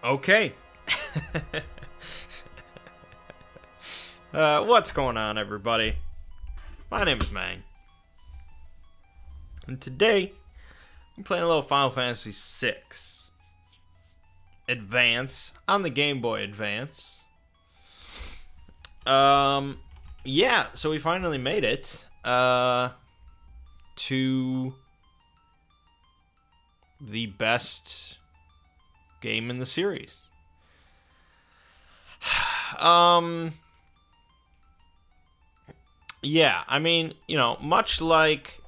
Okay. What's going on, everybody? My name is Mangg. And today, I'm playing a little Final Fantasy VI Advance on the Game Boy Advance. Yeah, so we finally made it to the best game in the series. Yeah, I mean, you know, much like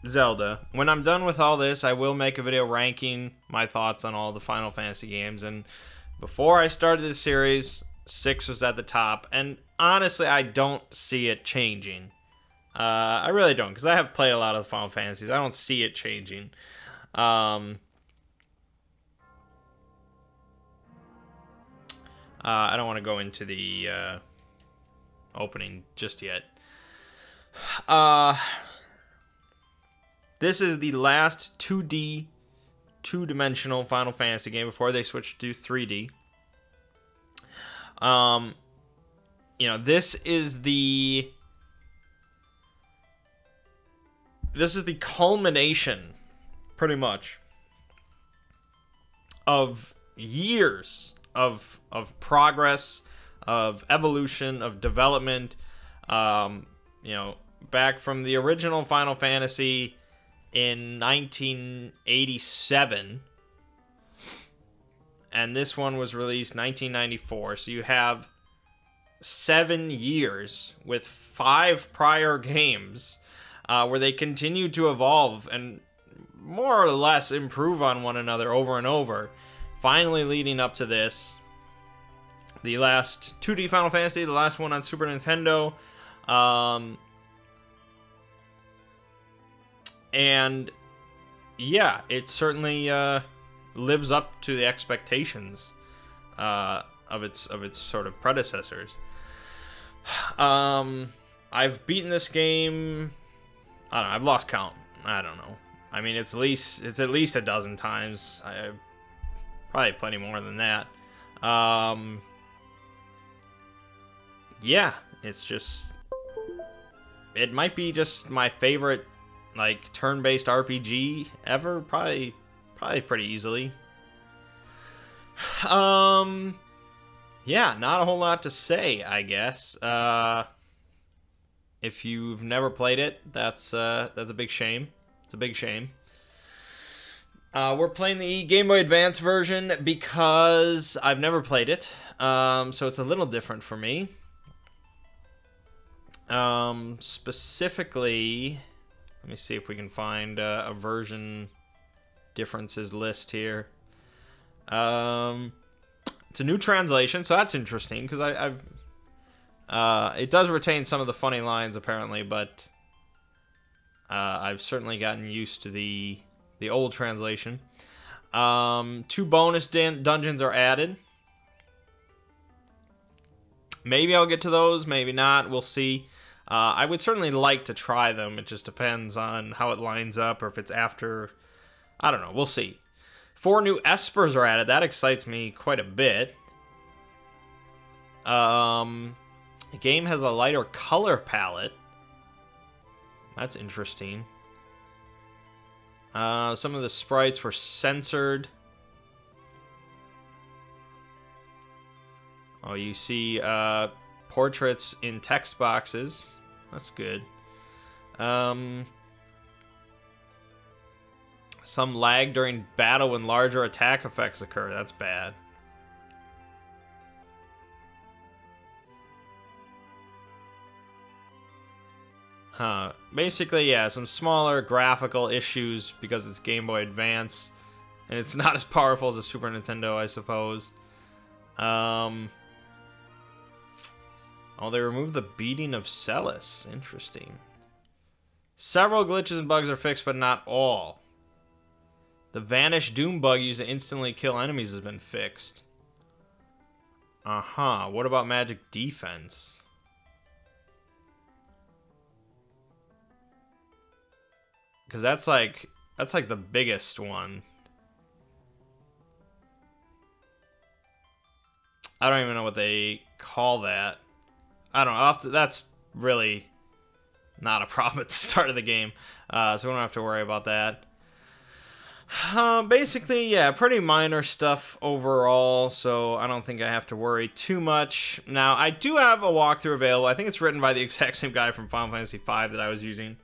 Zelda, when I'm done with all this, I will make a video ranking my thoughts on all the Final Fantasy games. And before I started the series, 6 was at the top, and honestly, I don't see it changing. I really don't, because I have played a lot of the Final Fantasies. I don't see it changing. I don't want to go into the opening just yet. This is the last 2D, two-dimensional Final Fantasy game before they switched to 3D. You know, this is the culmination, pretty much, of years of progress, of evolution, of development. You know, back from the original Final Fantasy in 1987, and this one was released 1994. So you have 7 years with 5 prior games where they continue to evolve and more or less improve on one another over and over, finally leading up to this, the last 2D Final Fantasy, the last one on Super Nintendo. And yeah, it certainly lives up to the expectations of its sort of predecessors. I've beaten this game, I don't know, I've lost count. I don't know. I mean, it's at least a dozen times. Probably plenty more than that. Yeah, it's just, it might be just my favorite, like, turn-based RPG ever. Probably pretty easily. Yeah, not a whole lot to say, I guess. If you've never played it, that's a big shame. It's a big shame. We're playing the Game Boy Advance version because I've never played it, so it's a little different for me. Specifically, let me see if we can find a version differences list here. It's a new translation, so that's interesting, because it does retain some of the funny lines apparently, but I've certainly gotten used to the old translation. 2 bonus dungeons are added. Maybe I'll get to those, maybe not. We'll see. I would certainly like to try them. It just depends on how it lines up, or if it's after. I don't know. We'll see. 4 new espers are added. That excites me quite a bit. The game has a lighter color palette. That's interesting. Some of the sprites were censored. Oh, you see portraits in text boxes. That's good. Some lag during battle when larger attack effects occur. That's bad. Basically, yeah, some smaller graphical issues because it's Game Boy Advance, and it's not as powerful as a Super Nintendo, I suppose. Oh, they removed the beating of Celis. Interesting. Several glitches and bugs are fixed, but not all. The Vanish Doom bug used to instantly kill enemies has been fixed. What about magic defense? Because that's like the biggest one. I don't even know what they call that. I don't know. That's really not a problem at the start of the game, so we don't have to worry about that. Basically, yeah, pretty minor stuff overall, so I don't think I have to worry too much. Now, I do have a walkthrough available. I think it's written by the exact same guy from Final Fantasy V that I was using.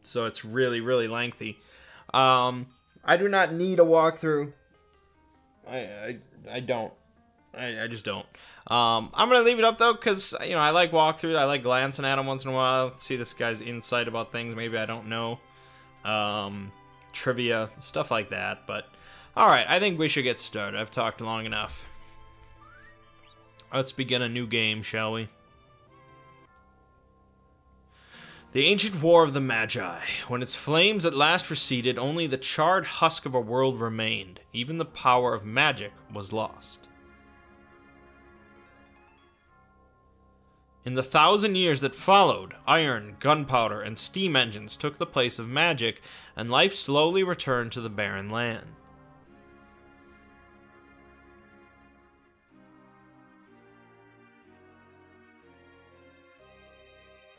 So it's really, really lengthy. I do not need a walkthrough. I don't. I just don't. I'm going to leave it up, though, because, you know, I like walkthroughs. I like glancing at them once in a while. See this guy's insight about things maybe I don't know. Trivia, stuff like that. But, alright, I think we should get started. I've talked long enough. Let's begin a new game, shall we? The ancient war of the Magi. When its flames at last receded, only the charred husk of a world remained. Even the power of magic was lost. In the 1,000 years that followed, iron, gunpowder, and steam engines took the place of magic, and life slowly returned to the barren land.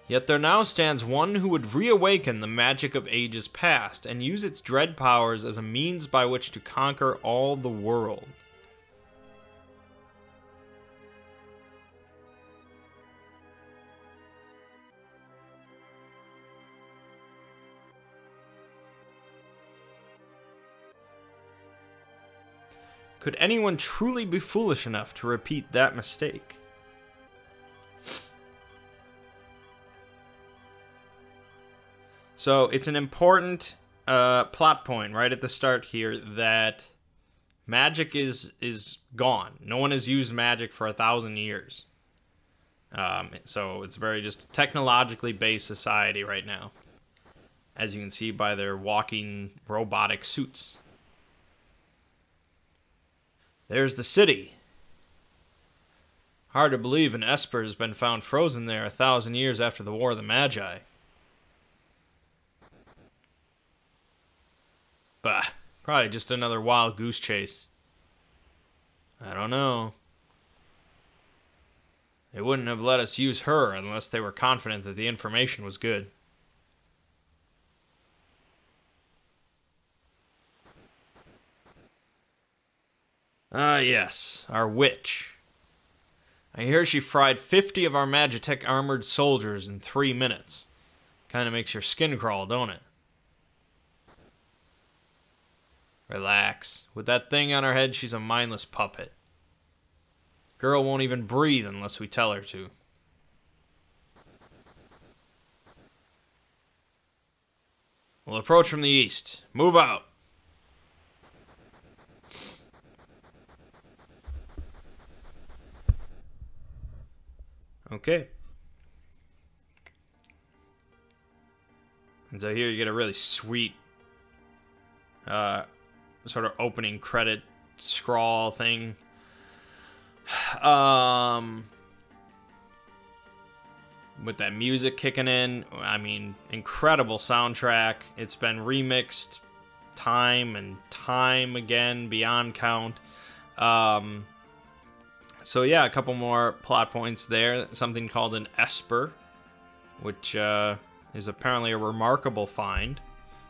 Yet there now stands one who would reawaken the magic of ages past, and use its dread powers as a means by which to conquer all the world. Could anyone truly be foolish enough to repeat that mistake? So it's an important plot point right at the start here that magic is gone. No one has used magic for 1,000 years. So it's very just technologically based society right now, as you can see by their walking robotic suits. There's the city. Hard to believe an Esper has been found frozen there 1,000 years after the War of the Magi. Bah, probably just another wild goose chase. I don't know. They wouldn't have let us use her unless they were confident that the information was good. Ah, yes, our witch. I hear she fried 50 of our Magitech armored soldiers in 3 minutes. Kinda makes your skin crawl, don't it? Relax. With that thing on her head, she's a mindless puppet. Girl won't even breathe unless we tell her to. We'll approach from the east. Move out. Okay. And so here you get a really sweet sort of opening credit scrawl thing. With that music kicking in. I mean, incredible soundtrack. It's been remixed time and time again, beyond count. So yeah, a couple more plot points there. Something called an Esper, which is apparently a remarkable find.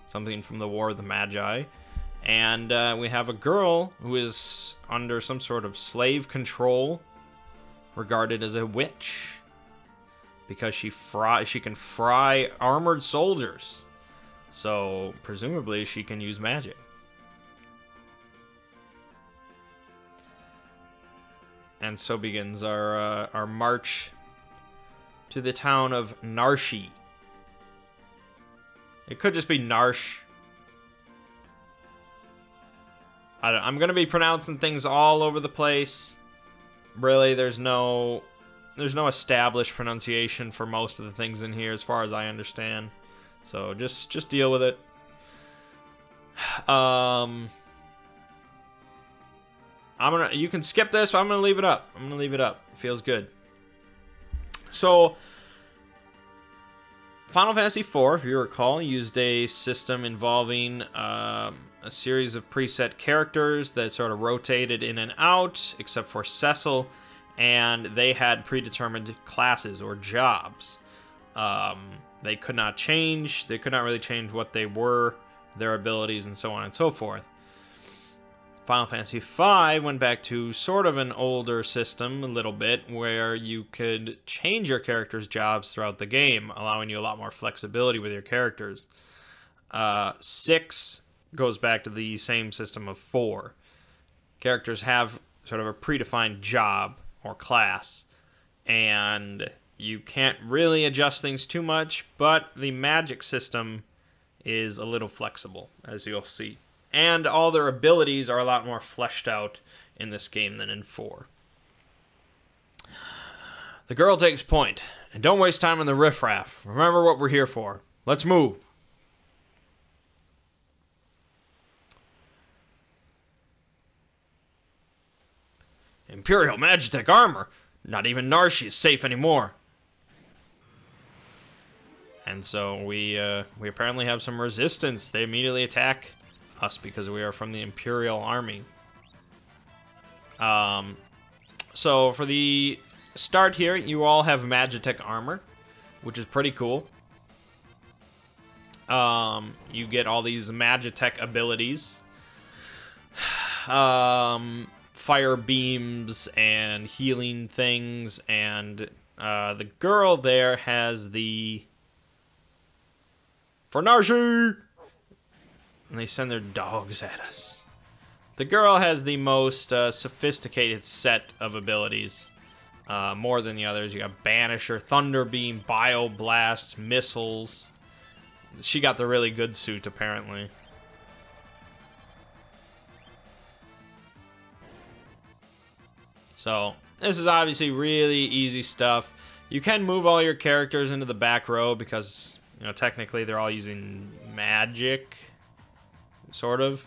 Something from the War of the Magi. And we have a girl who is under some sort of slave control, regarded as a witch, because she can fry armored soldiers. So presumably she can use magic. And so begins our march to the town of Narshi. It could just be Narsh. I'm going to be pronouncing things all over the place. Really, there's no established pronunciation for most of the things in here, as far as I understand. So just deal with it. You can skip this, but I'm gonna leave it up. It feels good. So, Final Fantasy IV, if you recall, used a system involving a series of preset characters that sort of rotated in and out, except for Cecil, and they had predetermined classes or jobs. They could not change. They could not really change what they were, their abilities, and so on and so forth. Final Fantasy V went back to sort of an older system a little bit, where you could change your character's jobs throughout the game, allowing you a lot more flexibility with your characters. 6 goes back to the same system of 4. Characters have sort of a predefined job or class, and you can't really adjust things too much, but the magic system is a little flexible, as you'll see. And all their abilities are a lot more fleshed out in this game than in 4. The girl takes point, and don't waste time on the riffraff. Remember what we're here for. Let's move. Imperial Magitech armor. Not even Narshe is safe anymore. And so we apparently have some resistance. They immediately attack us because we are from the Imperial Army. So for the start here, you all have Magitech armor, which is pretty cool. You get all these Magitech abilities. Fire beams and healing things, and the girl there has the... For Narshe! And they send their dogs at us. The girl has the most sophisticated set of abilities. More than the others. You got Banisher, Thunder Beam, Bio Blasts, Missiles. She got the really good suit, apparently. So, this is obviously really easy stuff. You can move all your characters into the back row because, you know, technically they're all using magic, sort of.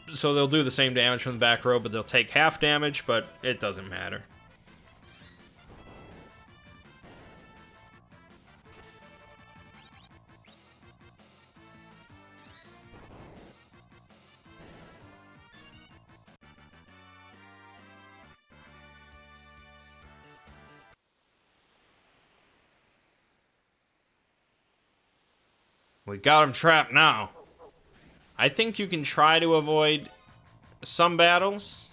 So they'll do the same damage from the back row, but they'll take half damage, but it doesn't matter. We got him trapped now. I think you can try to avoid some battles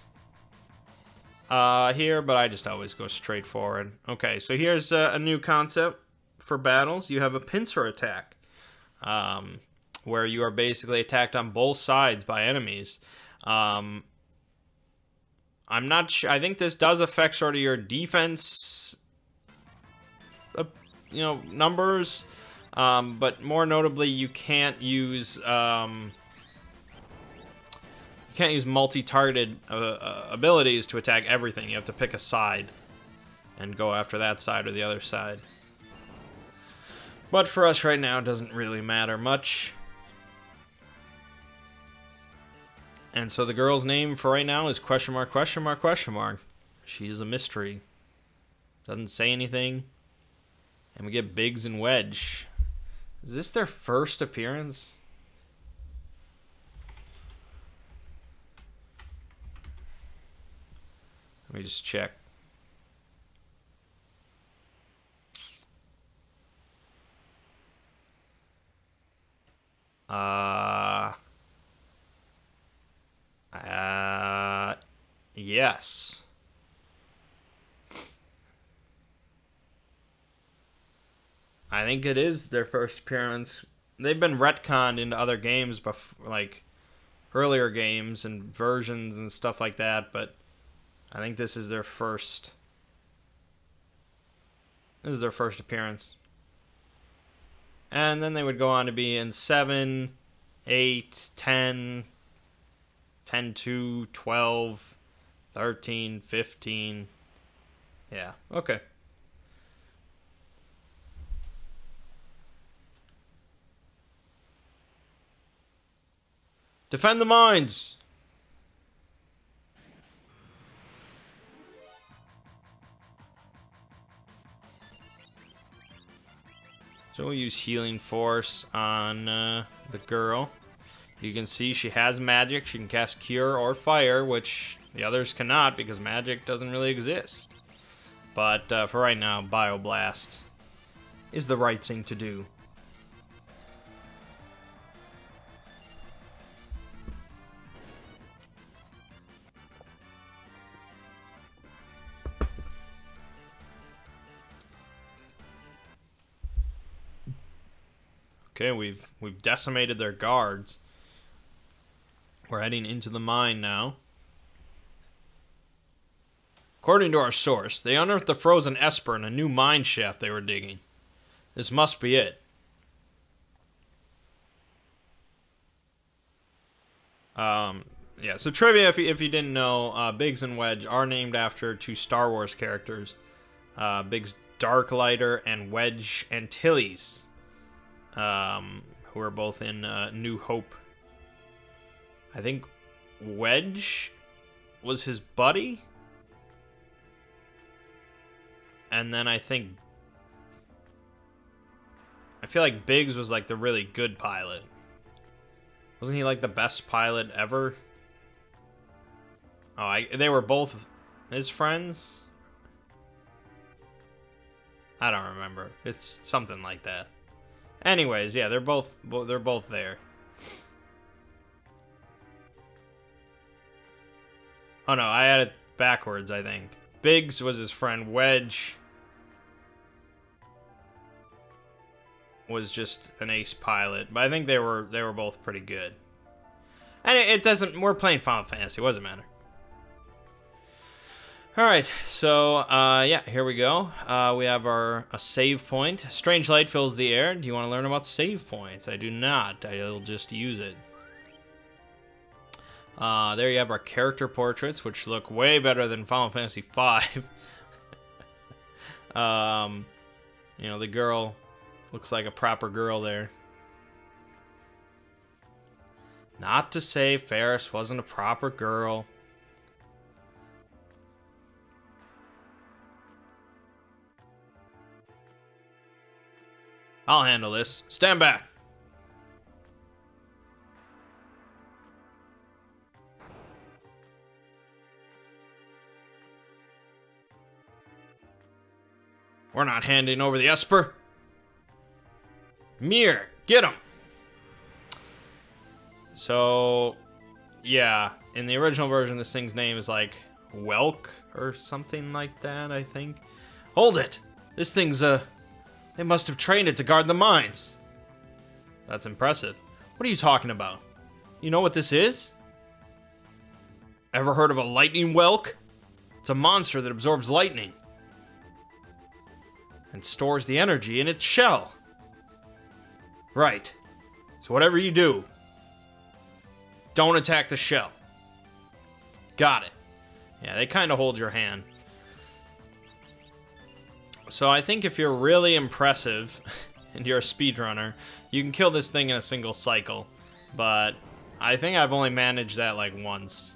here, but I just always go straight forward. Okay, so here's a new concept for battles. You have a pincer attack, where you are basically attacked on both sides by enemies. I'm not sure. I think this does affect sort of your defense, you know, numbers. But more notably, you can't use multi-targeted abilities to attack everything. You have to pick a side and go after that side or the other side. But for us right now, it doesn't really matter much. And so the girl's name for right now is question mark, question mark, question mark. She's a mystery. Doesn't say anything. And we get Biggs and Wedge. Is this their first appearance? Let me just check. Yes. I think it is their first appearance. They've been retconned into other games, like earlier games and versions and stuff like that, but I think this is their first. This is their first appearance. And then they would go on to be in 7, 8, 10, 10-2, 12, 13, 15. Yeah, okay. Defend the mines! So we'll use Healing Force on the girl. You can see she has magic. She can cast Cure or Fire, which the others cannot because magic doesn't really exist. But for right now, Bioblast is the right thing to do. Okay, we've decimated their guards. We're heading into the mine now. According to our source, they unearthed the frozen Esper in a new mine shaft they were digging. This must be it. Yeah, so trivia, if you didn't know, Biggs and Wedge are named after two Star Wars characters. Biggs Darklighter and Wedge Antilles, who are both in New Hope. I think Wedge was his buddy? And then I feel like Biggs was like the really good pilot. Wasn't he like the best pilot ever? Oh, they were both his friends? I don't remember. It's something like that. Anyways, yeah, they're both there. Oh no, I had it backwards, I think. Biggs was his friend. Wedge was just an ace pilot, but I think they were both pretty good. And it doesn't. We're playing Final Fantasy. It doesn't matter. All right, so yeah, here we go. We have a save point. Strange light fills the air. Do you want to learn about save points? I do not. I'll just use it. There you have our character portraits, which look way better than Final Fantasy V. You know, the girl looks like a proper girl there. Not to say Ferris wasn't a proper girl. I'll handle this. Stand back. We're not handing over the Esper. Mir, get him. So, yeah, in the original version, this thing's name is like Welk or something like that, I think. Hold it. This thing's, they must have trained it to guard the mines. That's impressive. What are you talking about? You know what this is? Ever heard of a lightning whelk? It's a monster that absorbs lightning and stores the energy in its shell. Right. So whatever you do, don't attack the shell. Got it. Yeah, they kind of hold your hand. So I think if you're really impressive and you're a speedrunner, you can kill this thing in a single cycle. But I think I've only managed that like once.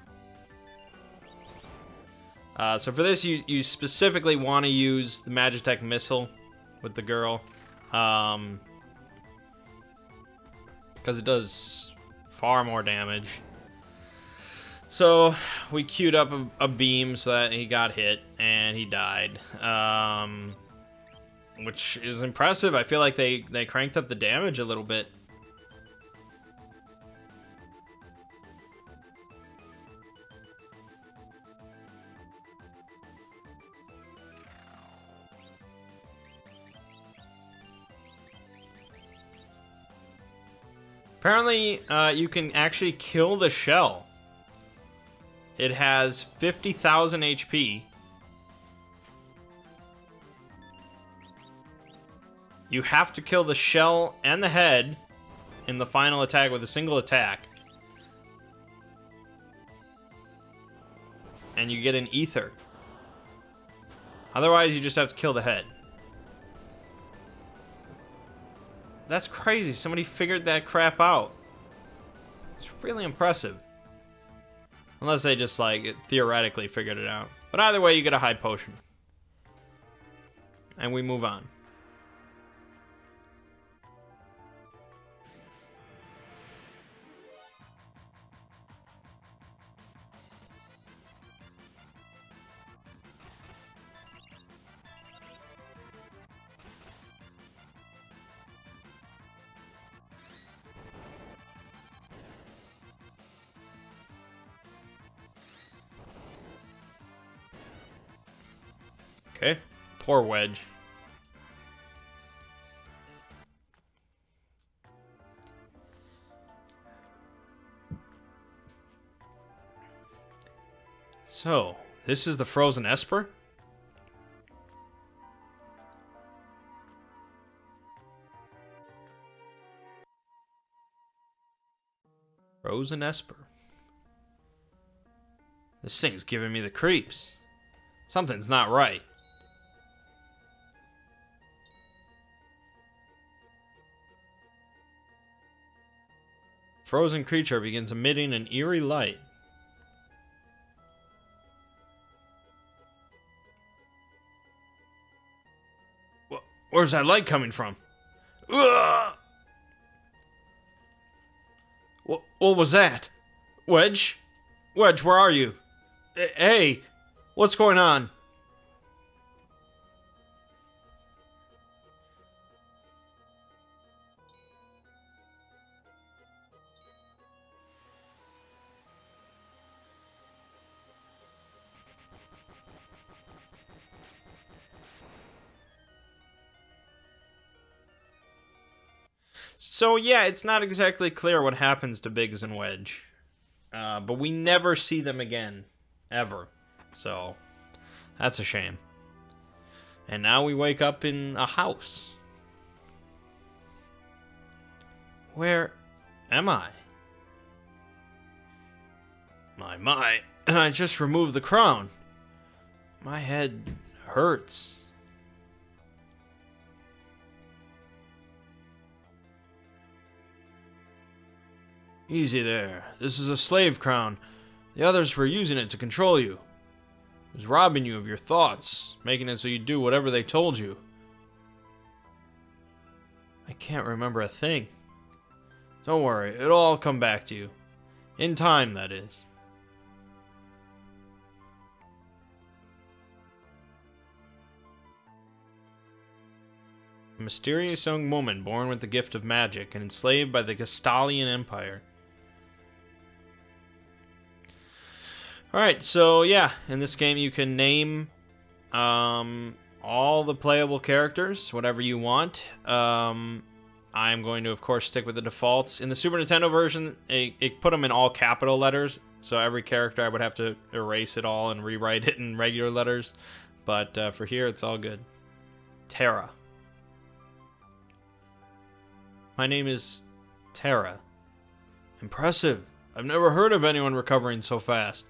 So for this, you specifically want to use the Magitech missile with the girl. Because it does far more damage. So we queued up a beam so that he got hit and he died. Which is impressive. I feel like they cranked up the damage a little bit. Apparently, you can actually kill the shell. It has 50,000 HP. You have to kill the shell and the head in the final attack with a single attack. And you get an ether. Otherwise, you just have to kill the head. That's crazy. Somebody figured that crap out. It's really impressive. Unless they just, like, theoretically figured it out. But either way, you get a high potion. And we move on. Okay. Poor Wedge. So, this is the frozen Esper? Frozen Esper. This thing's giving me the creeps. Something's not right. Frozen creature begins emitting an eerie light. Where's that light coming from? Ugh! What was that? Wedge? Wedge, where are you? Hey, what's going on? So yeah, it's not exactly clear what happens to Biggs and Wedge. But we never see them again. Ever. So, that's a shame. And now we wake up in a house. Where am I? My, and I just removed the crown. My head hurts. Easy there. This is a slave crown. The others were using it to control you. It was robbing you of your thoughts, making it so you do whatever they told you. I can't remember a thing. Don't worry, it'll all come back to you. In time, that is. A mysterious young woman born with the gift of magic and enslaved by the Gestalian Empire. Alright, so yeah, in this game you can name all the playable characters, whatever you want. I'm going to, of course, stick with the defaults. In the Super Nintendo version, it put them in all capital letters, so every character I would have to erase it all and rewrite it in regular letters. But for here, it's all good. Terra. My name is Terra. Impressive. I've never heard of anyone recovering so fast.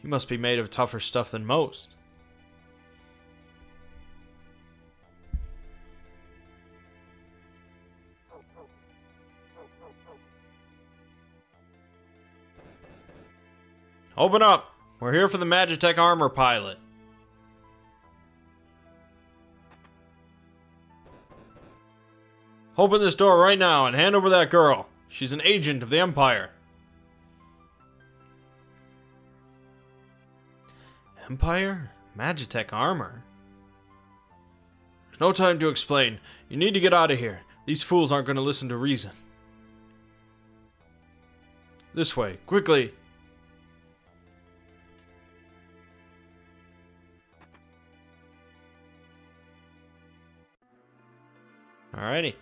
You must be made of tougher stuff than most. Open up! We're here for the Magitech armor pilot. Open this door right now and hand over that girl. She's an agent of the Empire. Empire? Magitech armor? There's no time to explain. You need to get out of here. These fools aren't going to listen to reason. This way, quickly. Alrighty.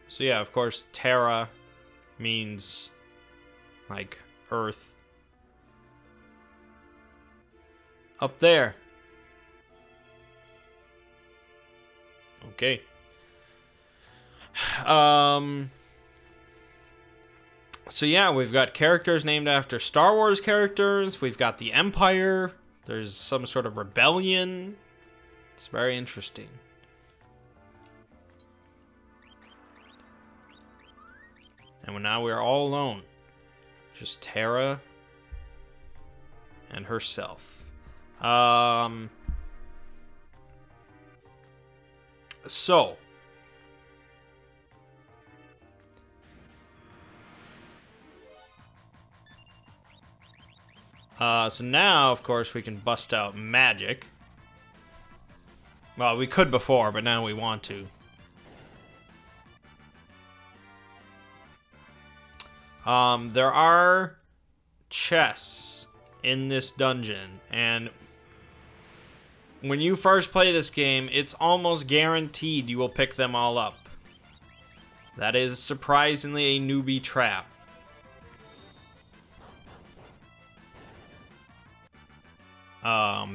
So yeah, of course, Terra means, like, Earth. Up there. Okay. So yeah, we've got characters named after Star Wars characters. We've got the Empire. There's some sort of rebellion. It's very interesting. And now we're all alone. Just Terra and herself. So now, of course, we can bust out magic. Well, we could before, but now we want to. There are chests in this dungeon, and when you first play this game, it's almost guaranteed you will pick them all up. That is surprisingly a newbie trap.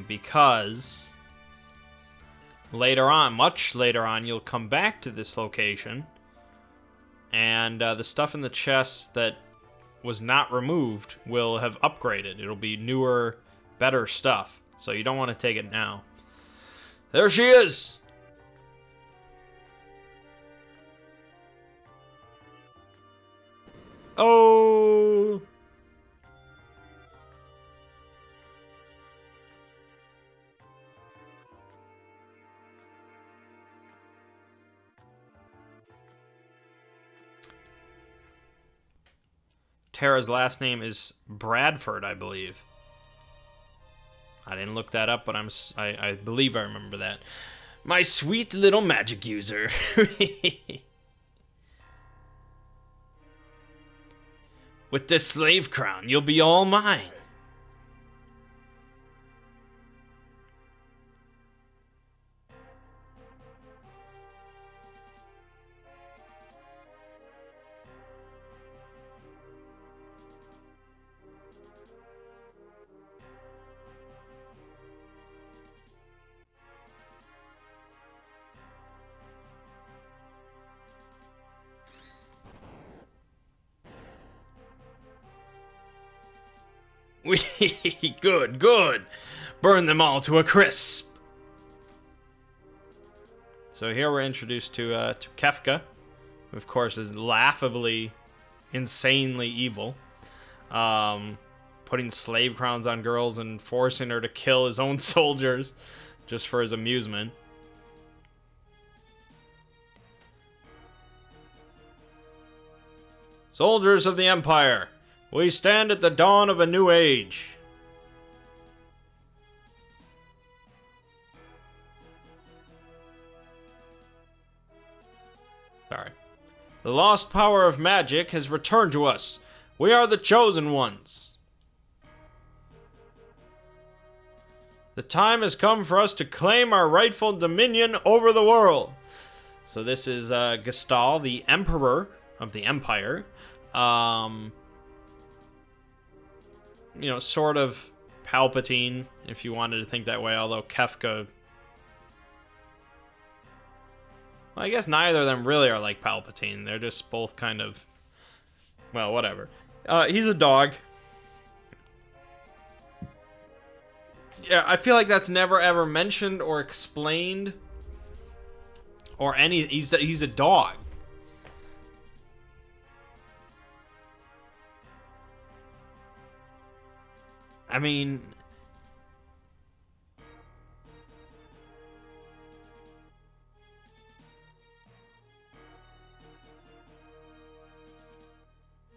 Because later on, much later on, you'll come back to this location, and the stuff in the chest that was not removed will have upgraded. It'll be newer, better stuff. So you don't want to take it now. There she is! Oh! Tara's last name is Bradford, I believe. I didn't look that up, but I believe I remember that. My sweet little magic user. With this slave crown, you'll be all mine. Good, good. Burn them all to a crisp. So here we're introduced to Kefka, who of course is laughably, insanely evil. Putting slave crowns on girls and forcing her to kill his own soldiers just for his amusement. Soldiers of the Empire, we stand at the dawn of a new age. Sorry. The lost power of magic has returned to us. We are the chosen ones. The time has come for us to claim our rightful dominion over the world. So this is Gestal, the Emperor of the Empire. You know, sort of Palpatine, if you wanted to think that way, although Kefka... Well, I guess neither of them really are like Palpatine. They're just both kind of... Well, whatever. He's a dog. Yeah, I feel like that's never ever mentioned or explained. Or any... He's a dog. I mean...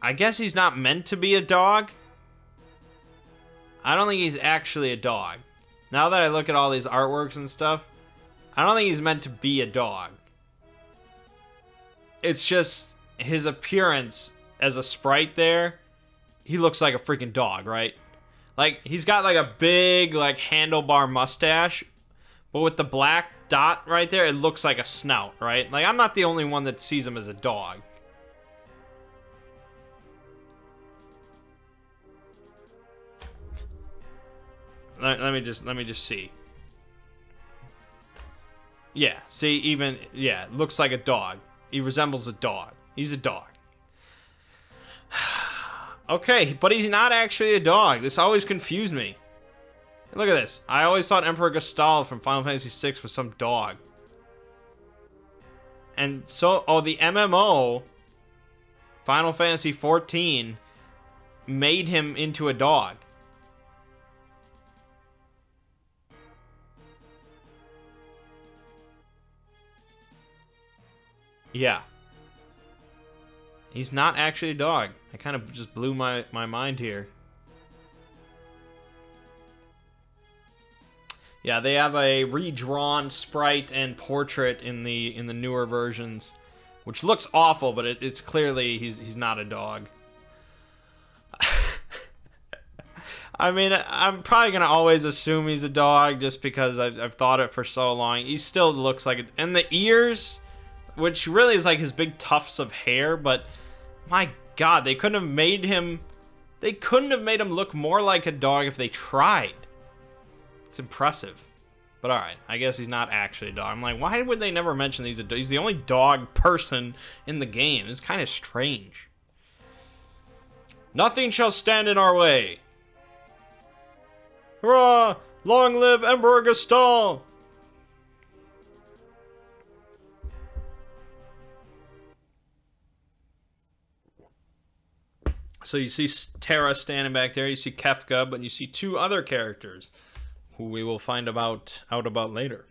I guess he's not meant to be a dog. I don't think he's actually a dog. Now that I look at all these artworks and stuff, I don't think he's meant to be a dog. It's just his appearance as a sprite there. He looks like a freaking dog, right? Like, he's got like a big, like, handlebar mustache, but with the black dot right there, it looks like a snout, right? Like, I'm not the only one that sees him as a dog. Let me just see. Yeah, see, even, yeah, looks like a dog. He resembles a dog. He's a dog. Okay, but he's not actually a dog. This always confused me. Look at this. I always thought Emperor Gestal from Final Fantasy VI was some dog. And so, oh, the MMO, Final Fantasy XIV, made him into a dog. Yeah. He's not actually a dog. I kind of just blew my mind here. Yeah, they have a redrawn sprite and portrait in the newer versions, which looks awful, but it's clearly he's not a dog. I mean, I'm probably going to always assume he's a dog just because I've thought it for so long. He still looks like it. And the ears, which really is like his big tufts of hair, but my God, they couldn't have made him look more like a dog if they tried. It's impressive. But alright, I guess he's not actually a dog. I'm like, why would they never mention that he's the only dog person in the game? It's kind of strange. Nothing shall stand in our way. Hurrah! Long live Emperor Gaston! So you see Terra standing back there, you see Kefka, but you see two other characters who we will find out about later.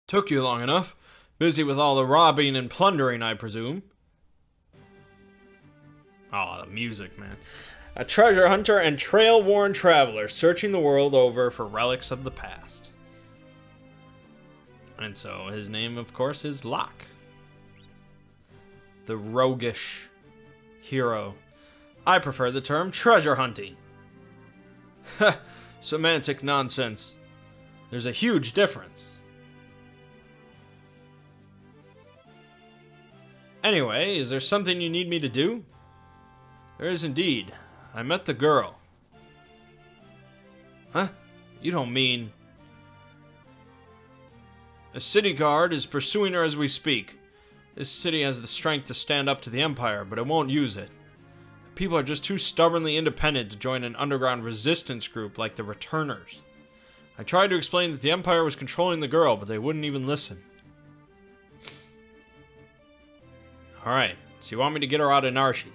Took you long enough. Busy with all the robbing and plundering, I presume. Oh, the music, man. A treasure hunter and trail-worn traveler searching the world over for relics of the past. And so his name, of course, is Locke. The roguish hero. I prefer the term treasure hunting. Ha! Semantic nonsense. There's a huge difference. Anyway, is there something you need me to do? There is indeed. I met the girl. Huh? You don't mean... A city guard is pursuing her as we speak. This city has the strength to stand up to the Empire, but it won't use it. People are just too stubbornly independent to join an underground resistance group like the Returners. I tried to explain that the Empire was controlling the girl, but they wouldn't even listen. Alright, so you want me to get her out of Narshi?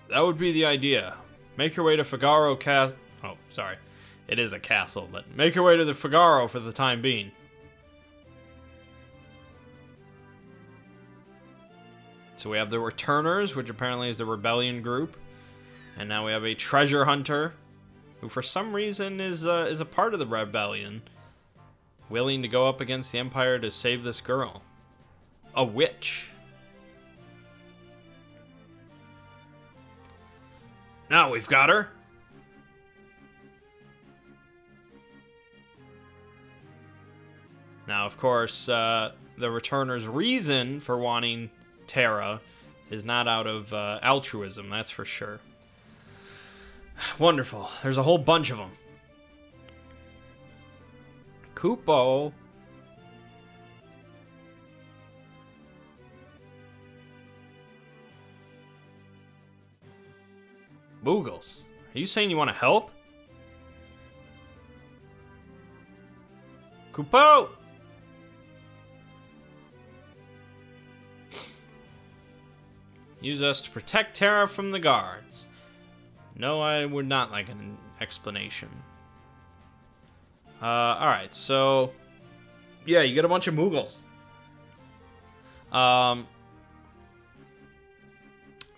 That would be the idea. Make your way to Figaro Castle. Oh, sorry. It is a castle, but make your way to the Figaro for the time being. So we have the Returners, which apparently is the rebellion group. And now we have a treasure hunter, who for some reason is a part of the rebellion. Willing to go up against the Empire to save this girl. A witch. Now we've got her. Now, of course, the Returner's reason for wanting Terra is not out of altruism, that's for sure. Wonderful. There's a whole bunch of them. Kupo. Boogles. Are you saying you want to help? Kupo! Use us to protect Terra from the guards. No, I would not like an explanation. Alright, so... Yeah, you get a bunch of Moogles.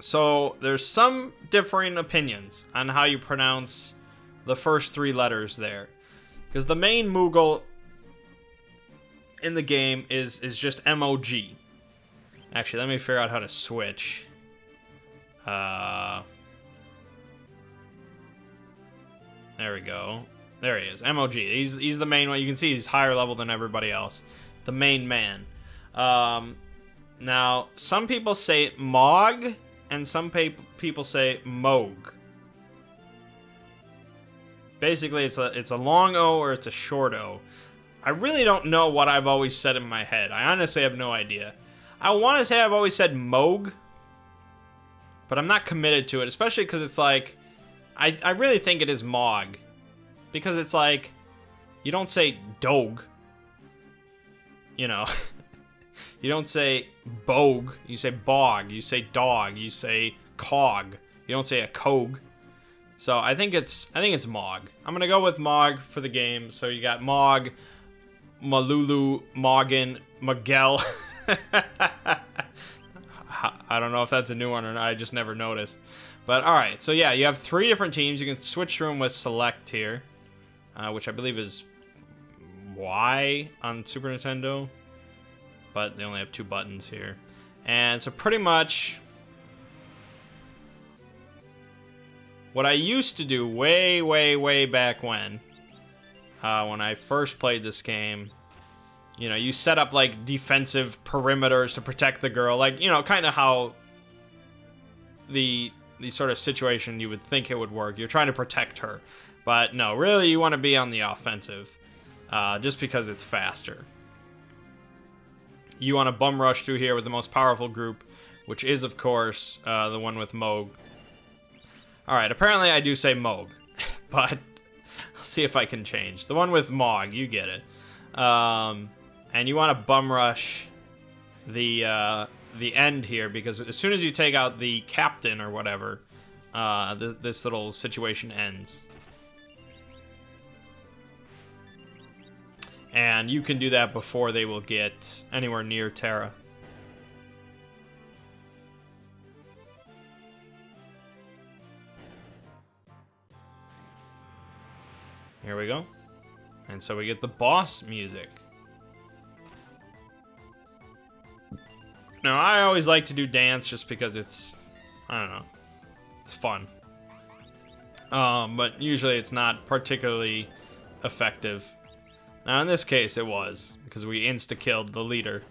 So, there's some differing opinions on how you pronounce the first three letters there. Because the main Moogle in the game is just M-O-G. Actually, let me figure out how to switch. There we go. There he is. M-O-G. He's the main one. You can see he's higher level than everybody else. The main man. Now, some people say Mangg, and some people say Mangg. Basically, it's a long O or it's a short O. I really don't know what I've always said in my head. I honestly have no idea. I want to say I've always said Mangg, but I'm not committed to it, especially because it's like, I really think it is Mangg, because it's like, you don't say dog, you know, you don't say bogue, you say bog, you say dog, you say cog, you don't say a cog. So I think it's Mangg. I'm gonna go with Mangg for the game. So you got Mangg, Malulu, Moggin, Miguel. I don't know if that's a new one or not. I just never noticed. But alright, so yeah, you have 3 different teams. You can switch through them with select here. which I believe is Y on Super Nintendo, but they only have 2 buttons here. And so pretty much what I used to do way back when I first played this game, you know, you set up like defensive perimeters to protect the girl, like, you know, kind of how the sort of situation you would think it would work. You're trying to protect her, but no, really you want to be on the offensive, just because it's faster. You want to bum rush through here with the most powerful group, which is, of course, the one with Mangg. Alright, apparently I do say Mangg, but I'll see if I can change. The one with Mangg, you get it. And you want to bum rush the end here, because as soon as you take out the captain or whatever, this little situation ends. And you can do that before they will get anywhere near Terra. Here we go. And so we get the boss music. Now, I always like to do dance just because it's, I don't know, it's fun. But usually it's not particularly effective. Now, in this case, it was, because we insta-killed the leader.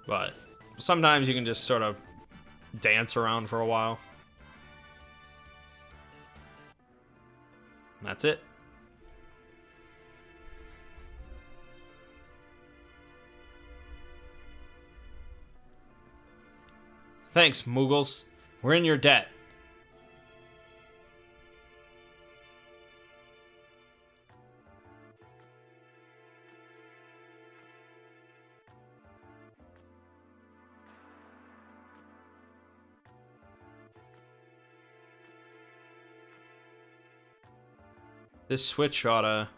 But sometimes you can just sort of dance around for a while. And that's it. Thanks, Moogles. We're in your debt. This switch oughta...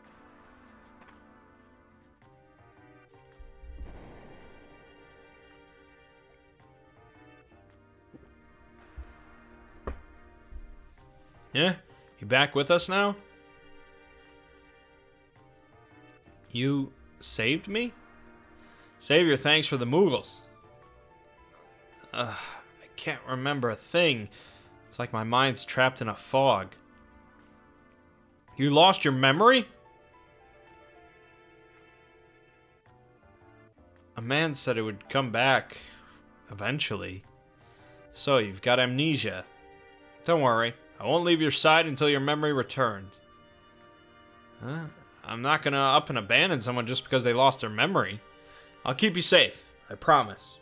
Yeah? You back with us now? You saved me? Savior, thanks for the Moogles. I can't remember a thing. It's like my mind's trapped in a fog. You lost your memory? A man said it would come back eventually. So you've got amnesia. Don't worry. I won't leave your side until your memory returns. I'm not gonna up and abandon someone just because they lost their memory. I'll keep you safe. I promise.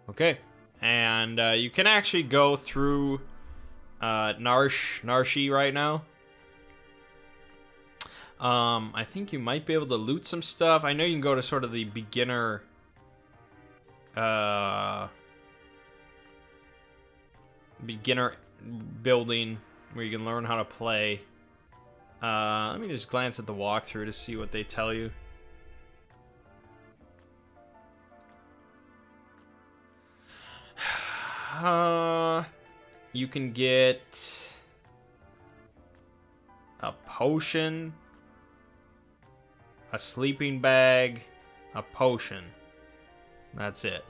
Okay. And you can actually go through Narshi right now. I think you might be able to loot some stuff. I know you can go to sort of the beginner building where you can learn how to play. Let me just glance at the walkthrough to see what they tell you. You can get a potion, a sleeping bag, a potion. That's it.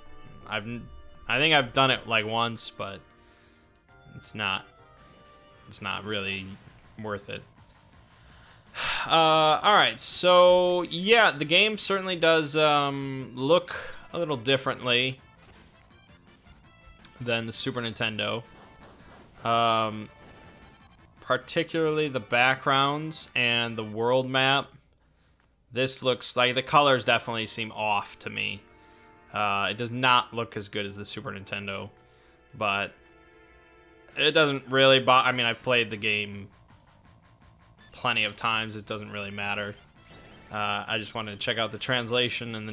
I think I've done it like once, but it's not really worth it. Alright, so yeah, the game certainly does look a little differently than the Super Nintendo. Particularly the backgrounds and the world map. This looks like the colors definitely seem off to me. It does not look as good as the Super Nintendo, but it doesn't really I mean, I've played the game plenty of times. It doesn't really matter. I just wanted to check out the translation and the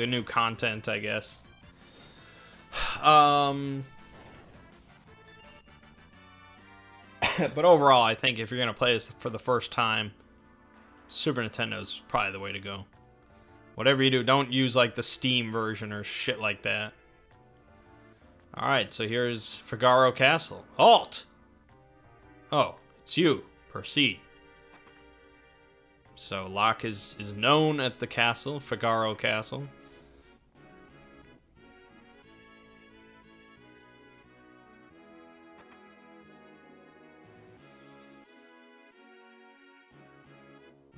new content, I guess. But overall, I think if you're going to play this for the first time, Super Nintendo is probably the way to go. Whatever you do, don't use like the Steam version or shit like that. Alright, so here's Figaro Castle. Halt! Oh, it's you. Proceed. So Locke is known at the castle, Figaro Castle.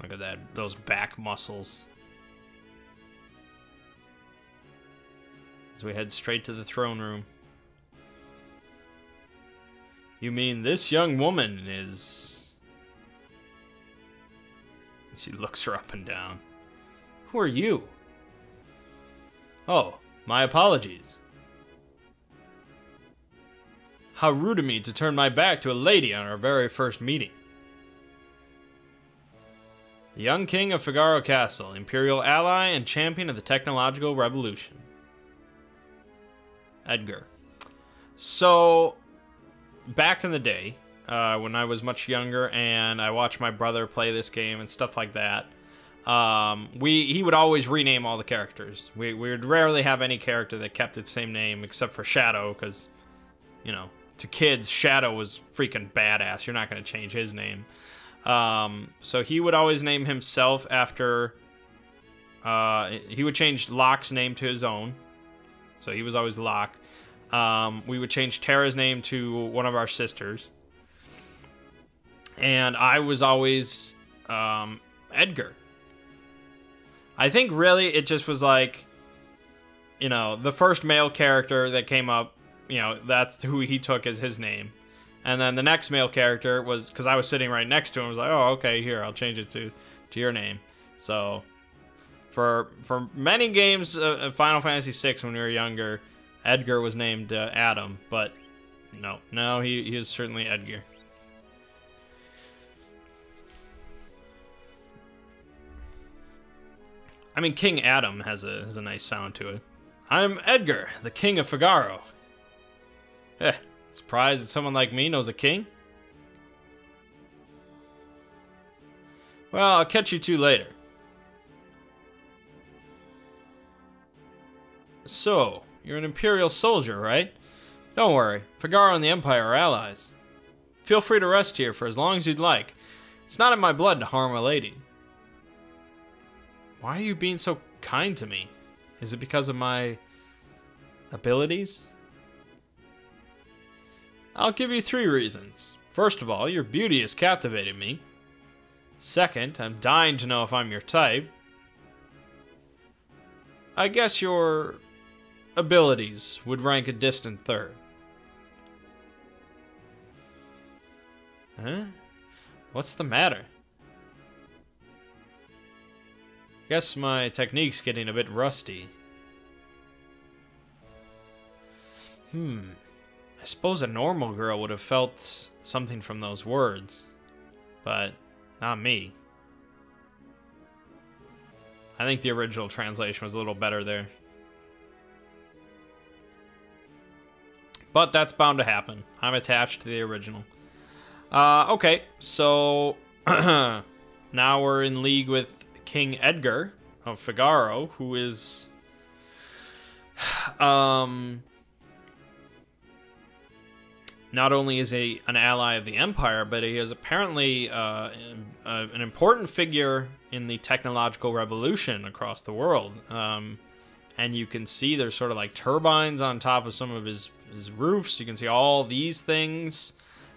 Look at that, those back muscles. As we head straight to the throne room. You mean this young woman is... She looks her up and down. Who are you? Oh, my apologies. How rude of me to turn my back to a lady on our very first meeting. The young king of Figaro Castle, imperial ally and champion of the technological revolution. Edgar. So, back in the day, when I was much younger and I watched my brother play this game and stuff like that, he would always rename all the characters. We would rarely have any character that kept its same name except for Shadow, because, you know, to kids, Shadow was freaking badass. You're not going to change his name. So he would always name himself after... he would change Locke's name to his own. So he was always Locke. We would change Tara's name to one of our sisters. And I was always Edgar. I think really it just was like, you know, the first male character that came up, you know, that's who he took as his name. And then the next male character was, because I was sitting right next to him, I was like, oh, okay, here, I'll change it to your name. So... For many games of Final Fantasy VI when we were younger, Edgar was named Adam, but no, he is certainly Edgar. I mean, King Adam has a nice sound to it. I'm Edgar, the King of Figaro. Surprised that someone like me knows a king? Well, I'll catch you two later. So, you're an Imperial soldier, right? Don't worry, Figaro and the Empire are allies. Feel free to rest here for as long as you'd like. It's not in my blood to harm a lady. Why are you being so kind to me? Is it because of my... abilities? I'll give you 3 reasons. First of all, your beauty has captivated me. Second, I'm dying to know if I'm your type. I guess your... abilities would rank a distant third. Huh? What's the matter? Guess my technique's getting a bit rusty. I suppose a normal girl would have felt something from those words, but not me. I think the original translation was a little better there. But that's bound to happen. I'm attached to the original. Okay, so now we're in league with King Edgar of Figaro, who is not only is an ally of the Empire, but he is apparently an important figure in the technological revolution across the world. And you can see there's sort of like turbines on top of some of his roofs. You can see all these things.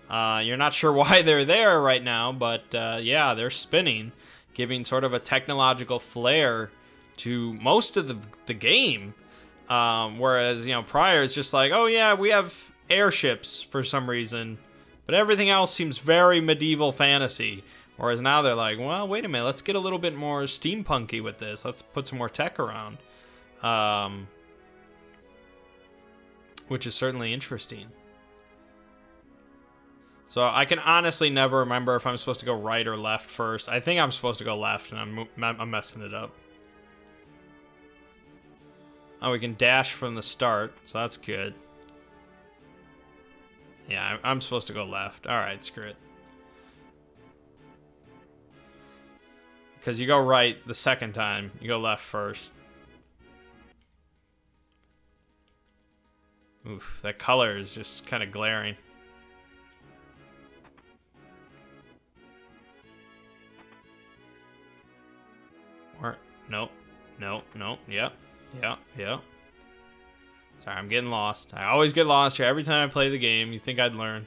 You're not sure why they're there right now, but yeah, they're spinning, giving sort of a technological flair to most of the game. Whereas, you know, prior it's just like, oh yeah, we have airships for some reason, but everything else seems very medieval fantasy. Whereas now they're like, well, wait a minute, let's get a little bit more steampunky with this. Let's put some more tech around. Which is certainly interesting. So I can honestly never remember if I'm supposed to go right or left first. I think I'm supposed to go left, and I'm messing it up. Oh, we can dash from the start, so that's good. Yeah, I'm supposed to go left. Alright, screw it. Because you go right the second time. You go left first. Oof, that color is just kind of glaring. Or, nope. Nope, nope, yep. Yep, yep. Sorry, I'm getting lost. I always get lost here every time I play the game. You think I'd learn.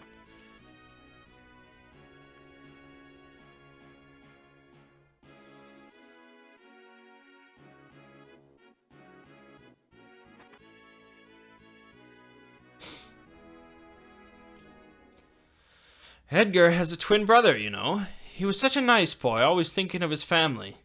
Edgar has a twin brother, you know. He was such a nice boy, always thinking of his family.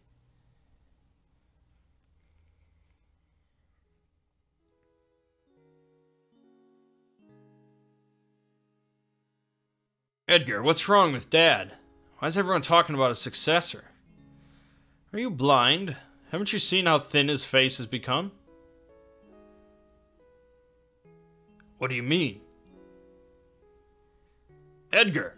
Edgar, what's wrong with Dad? Why is everyone talking about a successor? Are you blind? Haven't you seen how thin his face has become? What do you mean? Edgar!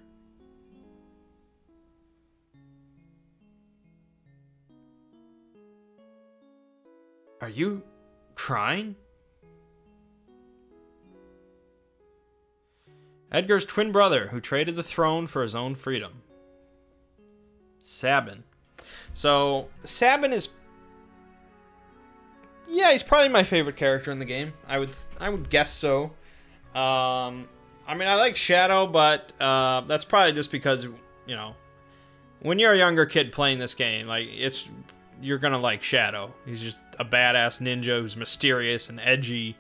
Are you crying? Edgar's twin brother, who traded the throne for his own freedom. Sabin. So, Sabin is... yeah, he's probably my favorite character in the game. I would guess so. I mean, I like Shadow, but that's probably just because, you know, when you're a younger kid playing this game, like, you're gonna like Shadow. He's just a badass ninja who's mysterious and edgy.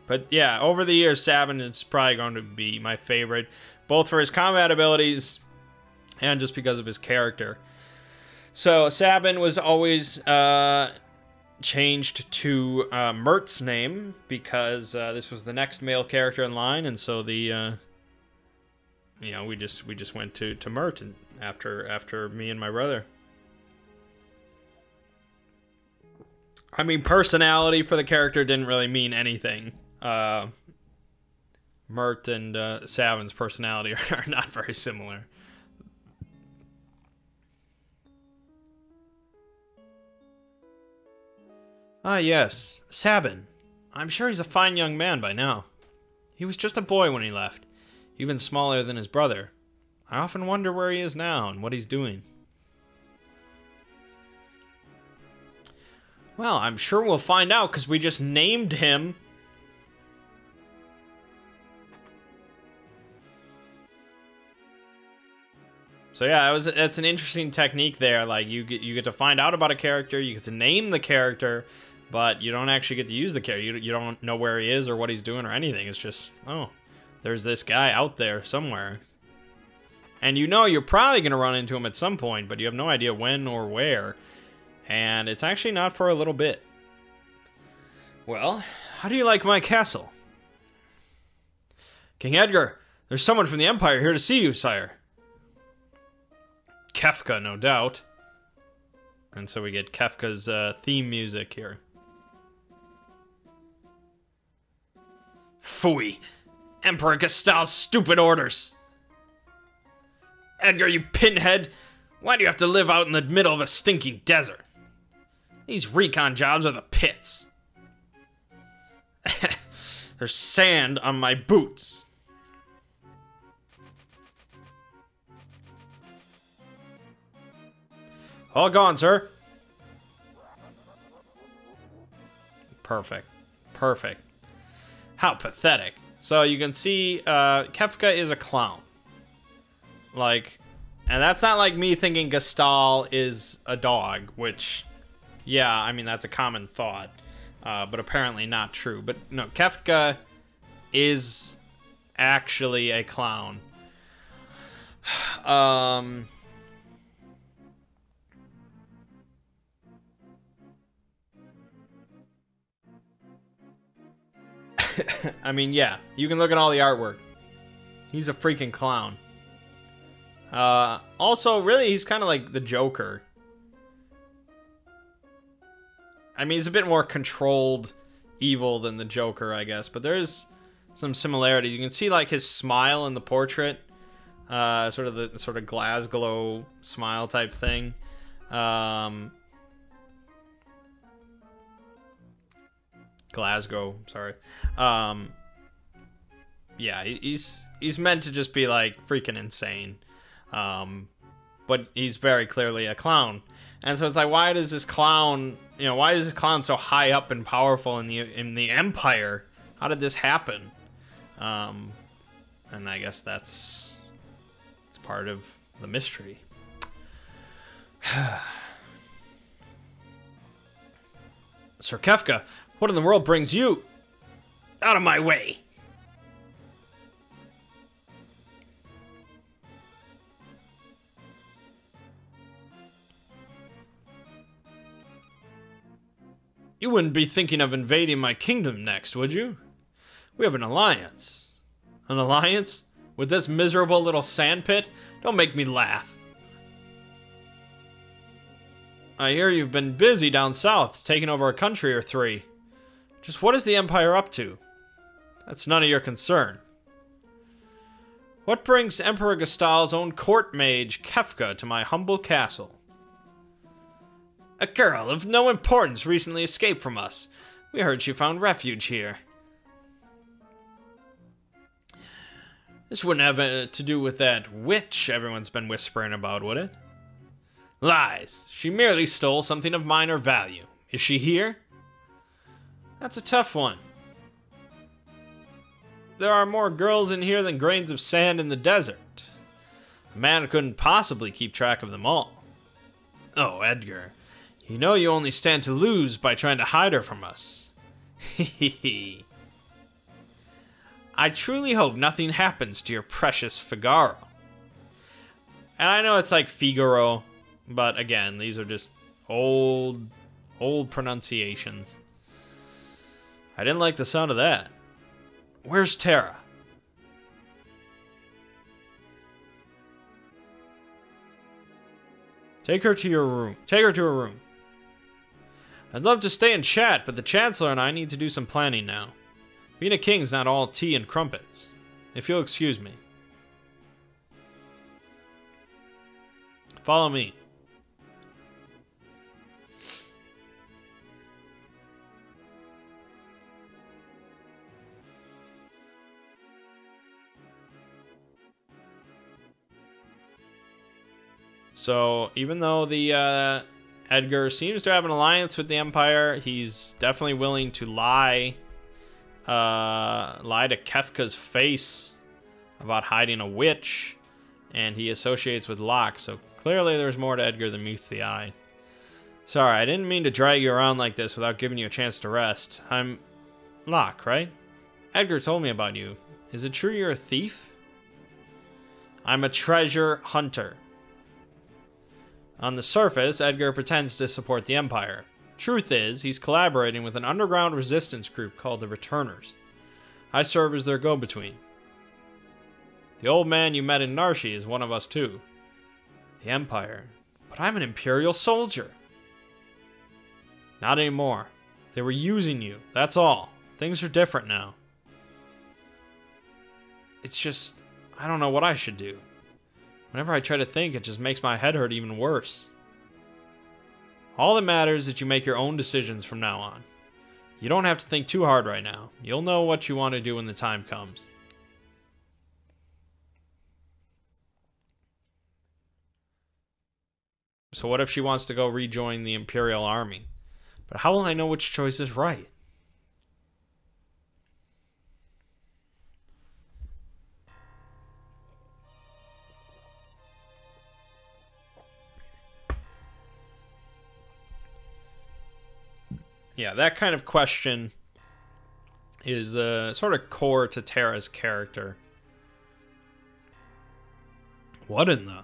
But yeah, over the years, Sabin is probably going to be my favorite, both for his combat abilities and just because of his character. So Sabin was always changed to Mert's name because this was the next male character in line, and so the you know, we just went to Mert after me and my brother. I mean, personality for the character didn't really mean anything. Mert and Sabin's personality are not very similar. Ah, yes, Sabin. I'm sure he's a fine young man by now. He was just a boy when he left, even smaller than his brother. I often wonder where he is now and what he's doing. Well, I'm sure we'll find out because we just named him. So yeah, that's an interesting technique there. Like you get to find out about a character, you get to name the character, but you don't actually get to use the character. You don't know where he is or what he's doing or anything. It's just, oh, there's this guy out there somewhere. And you know you're probably going to run into him at some point, but you have no idea when or where. And it's actually not for a little bit. Well, how do you like my castle? King Edgar, there's someone from the Empire here to see you, sire. Kefka, no doubt. And so we get Kefka's theme music here. Phooey! Emperor Gestal's stupid orders! Edgar, you pinhead! Why do you have to live out in the middle of a stinking desert? These recon jobs are the pits. There's sand on my boots. All gone, sir. Perfect. Perfect. How pathetic. So you can see Kefka is a clown. Like, and that's not like me thinking Gestal is a dog, which, yeah, I mean, that's a common thought, but apparently not true. But no, Kefka is actually a clown. I mean, yeah, you can look at all the artwork. He's a freaking clown. Also, really, he's kind of like the Joker. I mean, he's a bit more controlled evil than the Joker, I guess. But there's some similarities. You can see like his smile in the portrait, sort of the sort of glass glow smile type thing. Glasgow, sorry. Yeah, he's meant to just be like freaking insane, but he's very clearly a clown. And so it's like, why is this clown so high up and powerful in the Empire? How did this happen? And I guess it's part of the mystery. Sir Kefka, what in the world brings you out of my way? You wouldn't be thinking of invading my kingdom next, would you? We have an alliance. An alliance? With this miserable little sandpit? Don't make me laugh. I hear you've been busy down south, taking over a country or three. Just what is the Empire up to? That's none of your concern. What brings Emperor Gestal's own court mage, Kefka, to my humble castle? A girl of no importance recently escaped from us. We heard she found refuge here. This wouldn't have to do with that witch everyone's been whispering about, would it? Lies. She merely stole something of minor value. Is she here? That's a tough one. There are more girls in here than grains of sand in the desert. A man couldn't possibly keep track of them all. Oh, Edgar. You know you only stand to lose by trying to hide her from us. Hehehe. I truly hope nothing happens to your precious Figaro. And I know it's like Figaro, but again, these are just old pronunciations. I didn't like the sound of that. Where's Tara? Take her to your room. Take her to her room. I'd love to stay and chat, but the Chancellor and I need to do some planning now. Being a king's not all tea and crumpets. If you'll excuse me. Follow me. So, even though the Edgar seems to have an alliance with the Empire, he's definitely willing to lie to Kefka's face about hiding a witch, and he associates with Locke, so clearly there's more to Edgar than meets the eye. Sorry, I didn't mean to drag you around like this without giving you a chance to rest. I'm Locke, right? Edgar told me about you. Is it true you're a thief? I'm a treasure hunter. On the surface, Edgar pretends to support the Empire. Truth is, he's collaborating with an underground resistance group called the Returners. I serve as their go-between. The old man you met in Narshi is one of us too. The Empire. But I'm an Imperial soldier. Not anymore. They were using you, that's all. Things are different now. It's just, I don't know what I should do. Whenever I try to think, it just makes my head hurt even worse. All that matters is that you make your own decisions from now on. You don't have to think too hard right now. You'll know what you want to do when the time comes. So what if she wants to go rejoin the Imperial Army? But how will I know which choice is right? Yeah, that kind of question is sort of core to Tara's character. What in the...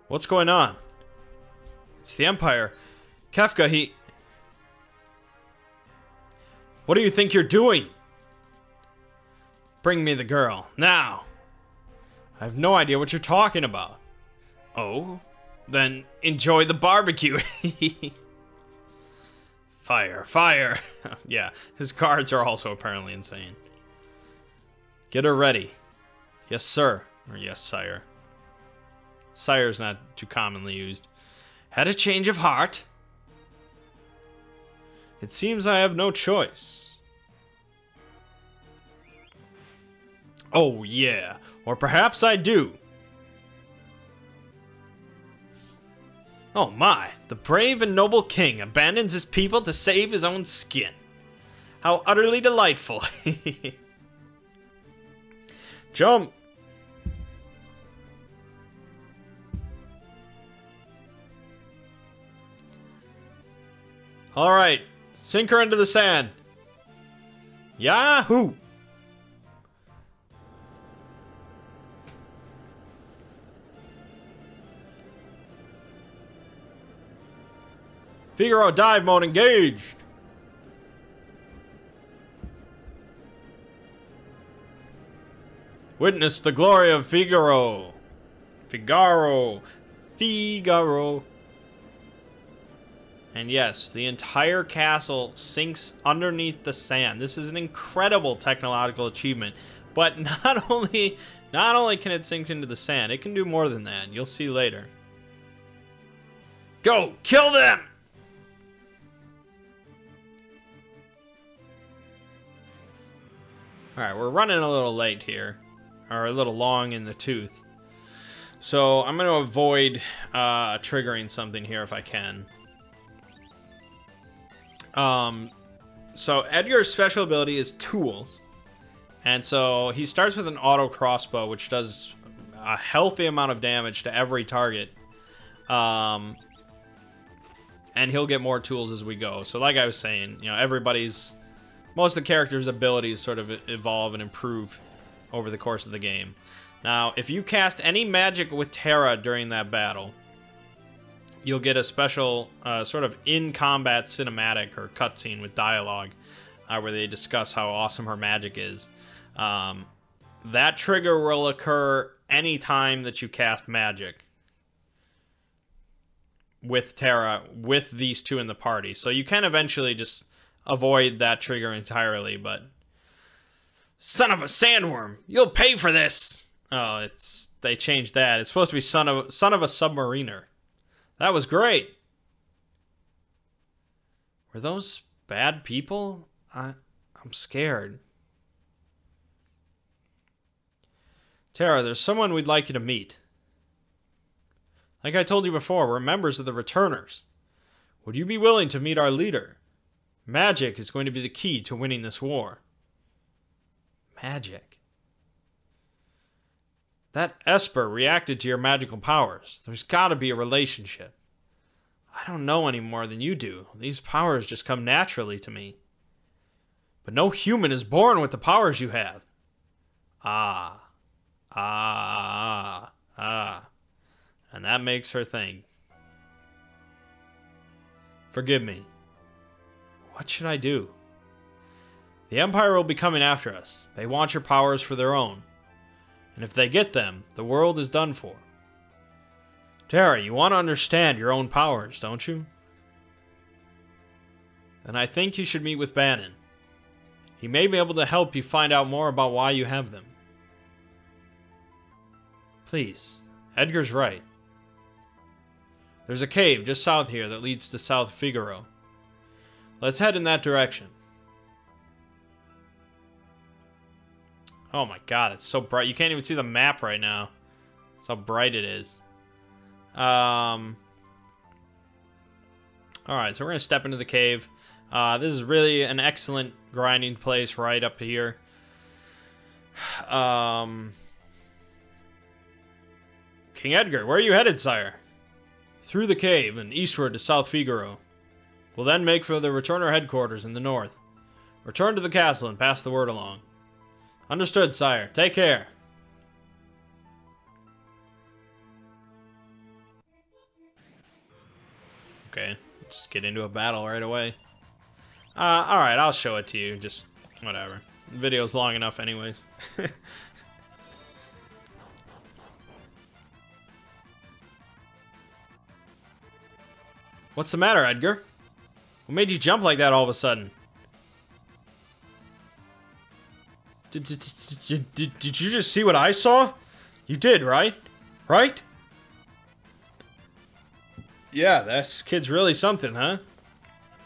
What's going on? It's the Empire. Kefka, he... What do you think you're doing? Bring me the girl, now. I have no idea what you're talking about. Oh? Then enjoy the barbecue. Fire, fire. Yeah, his guards are also apparently insane. Get her ready. Yes, sir. Or yes, sire. Sire's not too commonly used. Had a change of heart? It seems I have no choice. Oh, yeah. Or perhaps I do. Oh my, the brave and noble king abandons his people to save his own skin. How utterly delightful. Jump. Alright, sink her into the sand. Yahoo! Figaro dive mode engaged. Witness the glory of Figaro. Figaro. Figaro. And yes, the entire castle sinks underneath the sand. This is an incredible technological achievement. But not only can it sink into the sand, it can do more than that. You'll see later. Go! Kill them! Alright, we're running a little late here. Or a little long in the tooth. So I'm going to avoid triggering something here if I can. So Edgar's special ability is Tools. And so he starts with an auto crossbow, which does a healthy amount of damage to every target. And he'll get more tools as we go. So like I was saying, you know, most of the characters' abilities sort of evolve and improve over the course of the game. Now, if you cast any magic with Terra during that battle, you'll get a special sort of in-combat cinematic or cutscene with dialogue where they discuss how awesome her magic is. That trigger will occur anytime that you cast magic with Terra, with these two in the party. So you can eventually just avoid that trigger entirely, but... Son of a sandworm! You'll pay for this! Oh, they changed that. It's supposed to be son of a submariner. That was great! Were those bad people? I'm scared. Terra, there's someone we'd like you to meet. Like I told you before, we're members of the Returners. Would you be willing to meet our leader? Magic is going to be the key to winning this war. Magic? That Esper reacted to your magical powers. There's gotta be a relationship. I don't know any more than you do. These powers just come naturally to me. But no human is born with the powers you have. And that makes her think. Forgive me. What should I do? The Empire will be coming after us. They want your powers for their own. And if they get them, the world is done for. Terra, you want to understand your own powers, don't you? Then I think you should meet with Bannon. He may be able to help you find out more about why you have them. Please, Edgar's right. There's a cave just south here that leads to South Figaro. Let's head in that direction. Oh my god, it's so bright. You can't even see the map right now. That's how bright it is. Alright, so we're going to step into the cave. This is really an excellent grinding place right up here. King Edgar, where are you headed, sire? Through the cave and eastward to South Figaro. We'll then make for the Returner headquarters in the north. Return to the castle and pass the word along. Understood, sire. Take care. Okay, just get into a battle right away. Alright, I'll show it to you. Just, whatever. The video's long enough anyways. What's the matter, Edgar? What made you jump like that all of a sudden? Did you just see what I saw? You did, right? Right? Yeah, this kid's really something, huh?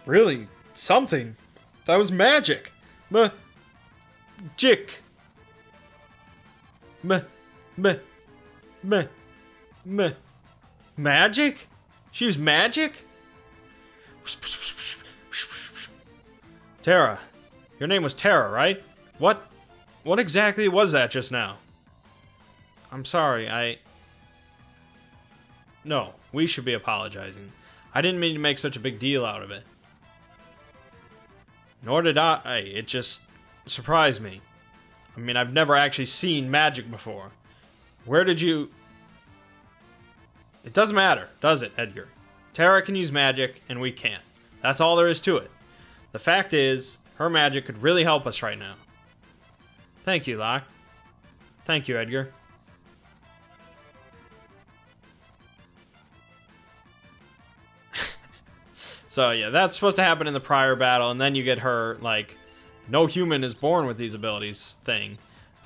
Really something? That was magic. Magic. Magic? She was magic? Tara. Your name was Tara, right? What exactly was that just now? I'm sorry, No, we should be apologizing. I didn't mean to make such a big deal out of it. Nor did I. It just surprised me. I mean, I've never actually seen magic before. Where did you... It doesn't matter, does it, Edgar? Tara can use magic, and we can't. That's all there is to it. The fact is, her magic could really help us right now. Thank you, Locke. Thank you, Edgar. So, yeah, that's supposed to happen in the prior battle, and then you get her, like, no human is born with these abilities thing.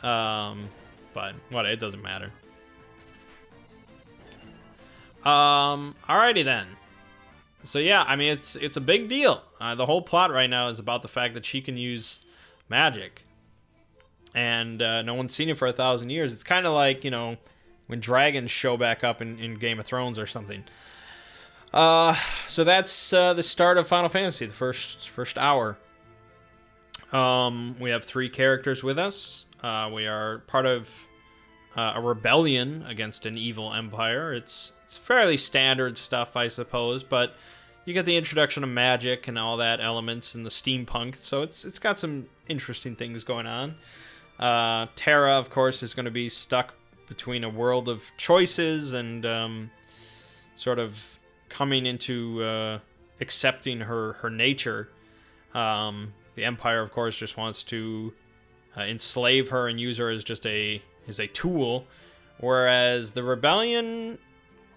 But, what, it doesn't matter. Alrighty then. So, yeah, I mean, it's a big deal. The whole plot right now is about the fact that she can use magic. And no one's seen it for 1,000 years. It's kind of like, you know, when dragons show back up in Game of Thrones or something. So that's the start of Final Fantasy, the first hour. We have 3 characters with us. We are part of a rebellion against an evil empire. It's fairly standard stuff, I suppose, but you get the introduction of magic and all that elements and the steampunk, so it's got some interesting things going on. Tara, of course, is going to be stuck between a world of choices and sort of coming into accepting her nature. The Empire, of course, just wants to enslave her and use her as just a tool, whereas the Rebellion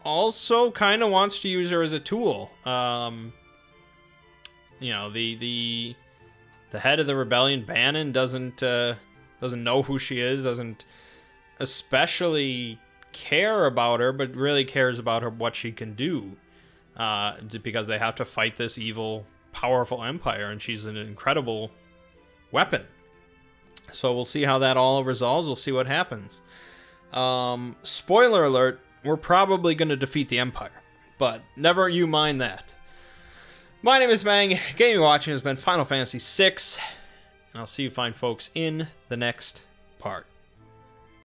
also kind of wants to use her as a tool. You know, the head of the Rebellion, Bannon, doesn't know who she is, doesn't especially care about her, but really cares about her, what she can do. Because they have to fight this evil, powerful empire, and she's an incredible weapon. So we'll see how that all resolves. We'll see what happens. Spoiler alert, we're probably going to defeat the Empire, but never you mind that. My name is Mangg. Game you're watching has been Final Fantasy VI, and I'll see you fine folks in the next part.